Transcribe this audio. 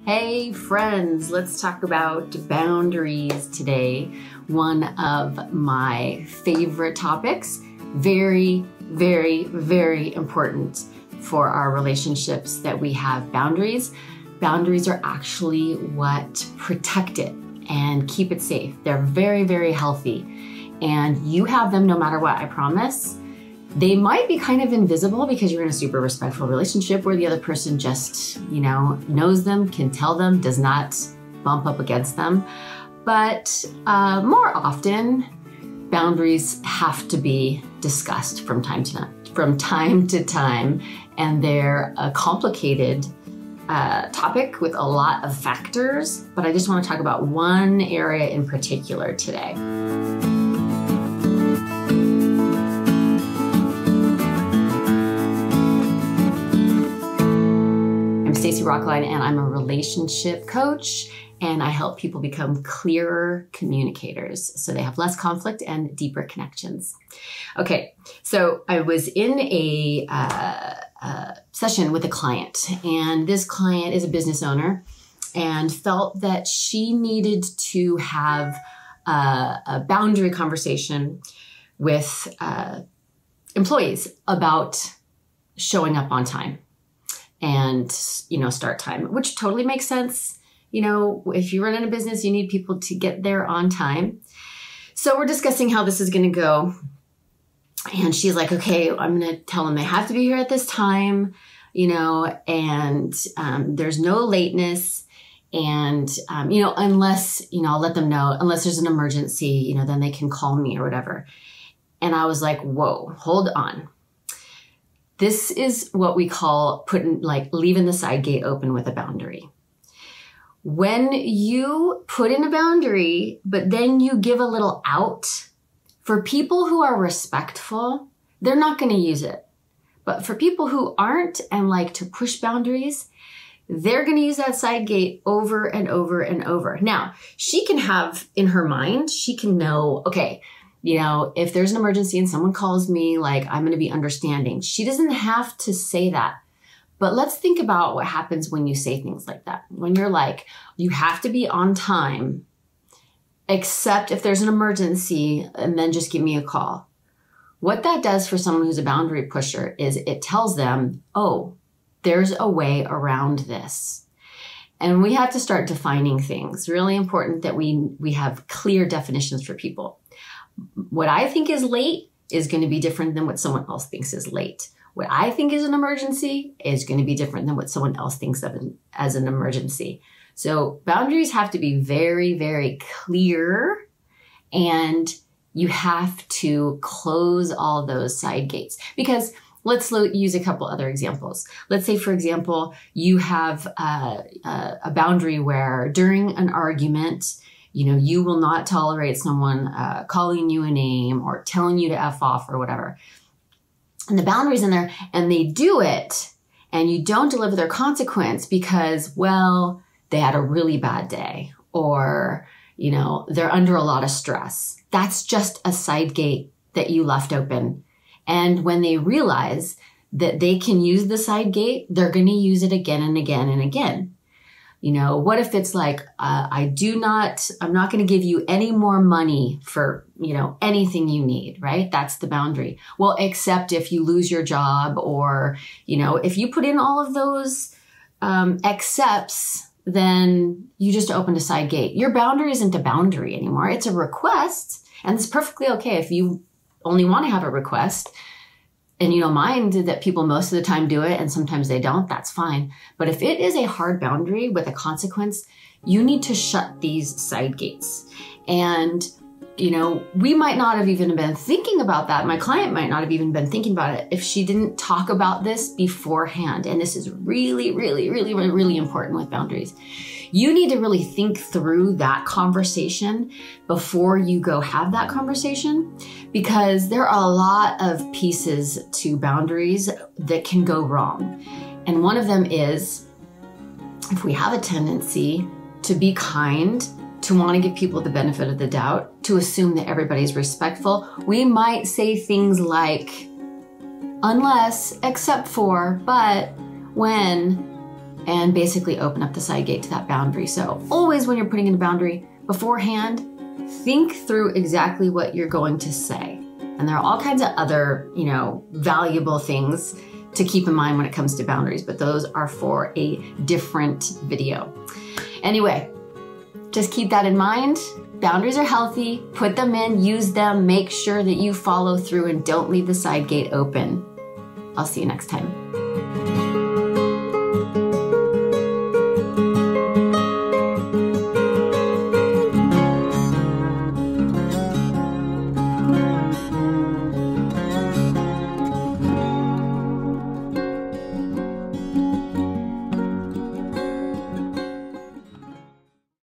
Hey friends, let's talk about boundaries today. One of my favorite topics. Very, very, very important for our relationships that we have boundaries. Boundaries are actually what protect it and keep it safe. They're very, very healthy. And you have them no matter what, I promise. They might be kind of invisible because you're in a super respectful relationship where the other person just, knows them, can tell them, does not bump up against them. But more often, boundaries have to be discussed from time to time, and they're a complicated topic with a lot of factors. But I just want to talk about one area in particular today. Stacy Rocklein, and I'm a relationship coach, and I help people become clearer communicators so they have less conflict and deeper connections. Okay, so I was in a session with a client, and this client is a business owner and felt that she needed to have a boundary conversation with employees about showing up on time. And, start time, which totally makes sense. If you run a business, you need people to get there on time. So we're discussing how this is going to go. And she's like, okay, I'm going to tell them they have to be here at this time, and there's no lateness. And, unless, I'll let them know, unless there's an emergency, then they can call me or whatever. And I was like, whoa, hold on. This is what we call leaving the side gate open with a boundary. When you put in a boundary, but then you give a little out, for people who are respectful, they're not going to use it. But for people who aren't and like to push boundaries, they're going to use that side gate over and over and over. Now, she can have in her mind, she can know, okay, if there's an emergency and someone calls me, I'm going to be understanding. She doesn't have to say that. But let's think about what happens when you say things like that. When you're like, you have to be on time, except if there's an emergency, and then just give me a call. What that does for someone who's a boundary pusher is it tells them, oh, there's a way around this. And we have to start defining things. Really important that we have clear definitions for people. What I think is late is going to be different than what someone else thinks is late. What I think is an emergency is going to be different than what someone else thinks of as an emergency. So boundaries have to be very, very clear, and you have to close all those side gates. Because let's use a couple other examples. Let's say, for example, you have a boundary where during an argument, you will not tolerate someone calling you a name or telling you to F off or whatever. And the boundary's in there, and they do it, and you don't deliver their consequence because, well, they had a really bad day, or, they're under a lot of stress. That's just a side gate that you left open. And when they realize that they can use the side gate, they're going to use it again and again and again. What if it's like, I'm not going to give you any more money for, anything you need, right? That's the boundary. Well, except if you lose your job, or, if you put in all of those excepts, then you just opened a side gate. Your boundary isn't a boundary anymore. It's a request, and it's perfectly okay if you only want to have a request. And you don't mind that people most of the time do it and sometimes they don't, that's fine. But if it is a hard boundary with a consequence, you need to shut these side gates. And, we might not have even been thinking about that. My client might not have even been thinking about it if she didn't talk about this beforehand. And this is really, really, really, really important with boundaries. You need to really think through that conversation before you go have that conversation, because there are a lot of pieces to boundaries that can go wrong. And one of them is, if we have a tendency to be kind, to want to give people the benefit of the doubt, to assume that everybody's respectful, we might say things like, unless, except for, but, when, and basically open up the side gate to that boundary. So always when you're putting in a boundary beforehand, think through exactly what you're going to say. And there are all kinds of other, valuable things to keep in mind when it comes to boundaries, but those are for a different video. Anyway, just keep that in mind. Boundaries are healthy. Put them in, use them, make sure that you follow through and don't leave the side gate open. I'll see you next time.